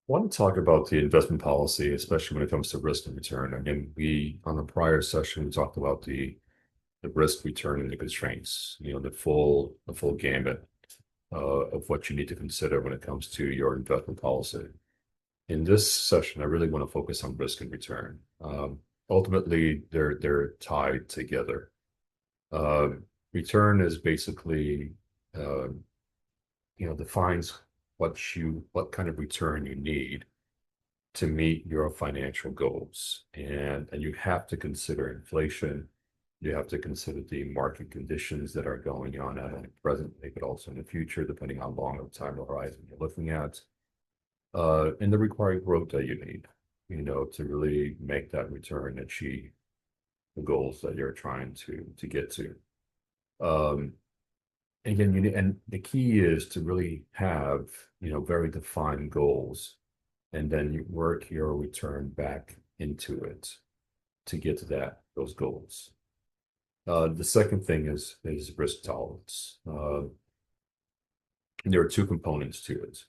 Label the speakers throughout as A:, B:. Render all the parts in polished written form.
A: want to talk about the investment policy, especially when it comes to risk and return. Again, on the prior session, we talked about the risk, return, and the constraints, the full gambit of what you need to consider when it comes to your investment policy. In this session, I really want to focus on risk and return. Ultimately, they're tied together. Uh, Return is basically, uh, defines what kind of return you need to meet your financial goals. And you have to consider inflation. You have to consider the market conditions that are going on not only presently, but also in the future, depending on how long of time horizon you're looking at, and the required growth that you need, to really make that return and achieve the goals that you're trying to get to. Um, Again, and the key is to really have, very defined goals, and then you work your return back into it to get to those goals. The second thing is risk tolerance. There are two components to it.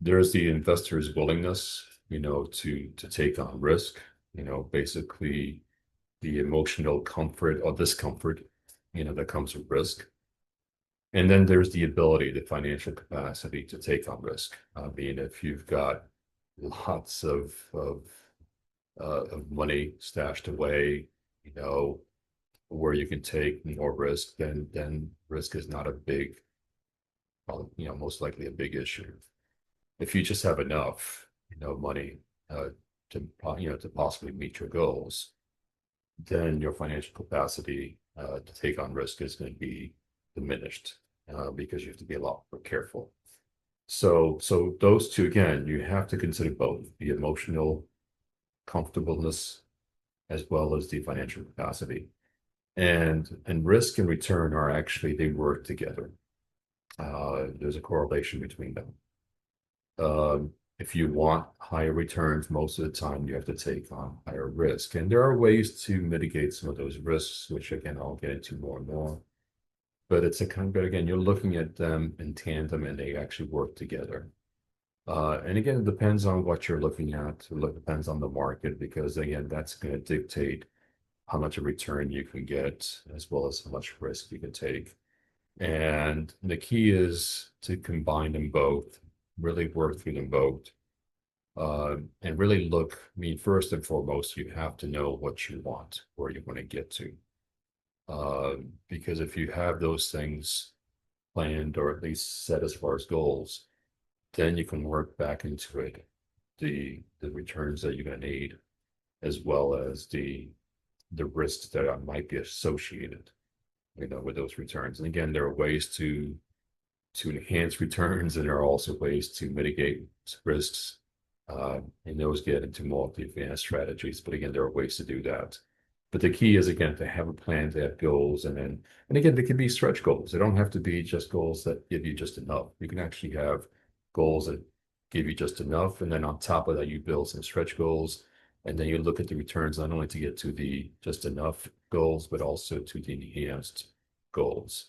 A: There's the investor's willingness, to take on risk, basically the emotional comfort or discomfort, that comes with risk. And then there's the ability, the financial capacity to take on risk. Being if you've got lots of money stashed away, where you can take more risk, then risk is not a big, most likely a big issue. If you just have enough, money to possibly meet your goals, then your financial capacity to take on risk is going to be diminished because you have to be a lot more careful. So those two, again, you have to consider both the emotional comfortableness as well as the financial capacity. And risk and return are actually, they work together. There's a correlation between them. If you want higher returns, most of the time you have to take on higher risk. And there are ways to mitigate some of those risks, which again, I'll get into more and more. But but again, you're looking at them in tandem and they actually work together. And again, it depends on what you're looking at. It depends on the market, because again, that's going to dictate how much a return you can get, as well as how much risk you can take. And the key is to combine them both, really work through them both, and really look. I mean, first and foremost, you have to know what you want, where you want to get to. Because if you have those things planned or at least set as far as goals, then you can work back into it the returns that you're going to need, as well as the risks that might be associated, with those returns. And again, there are ways to enhance returns, and there are also ways to mitigate risks. And those get into more of the advanced strategies. But again, there are ways to do that. But the key is, again, to have a plan, to have goals, and again, they can be stretch goals. They don't have to be just goals that give you just enough. You can actually have goals that give you just enough, and then on top of that, you build some stretch goals, and then you look at the returns not only to get to the just enough goals, but also to the enhanced goals,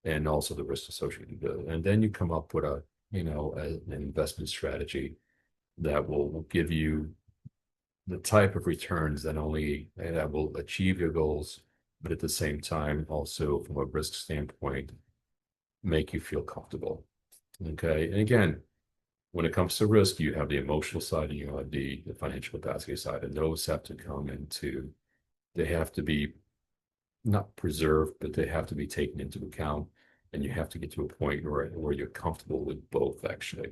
A: and also the risk associated with it. And then you come up with an investment strategy that will give you the type of returns that will achieve your goals, but at the same time, also from a risk standpoint, make you feel comfortable. Okay. And again, when it comes to risk, you have the emotional side and you have the financial capacity side, and those have to come into, they have to be not preserved, but they have to be taken into account. And you have to get to a point where you're comfortable with both, actually.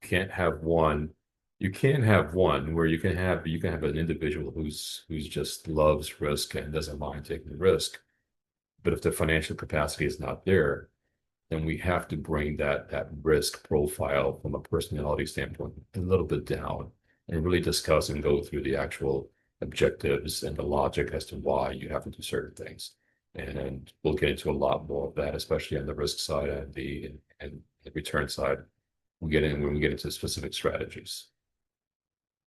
A: You can't have one. You can have one where you can have an individual who's just loves risk and doesn't mind taking the risk. But if the financial capacity is not there, then we have to bring that risk profile from a personality standpoint a little bit down and really discuss and go through the actual objectives and the logic as to why you have to do certain things. And we'll get into a lot more of that, especially on the risk side and the return side. When we get into specific strategies.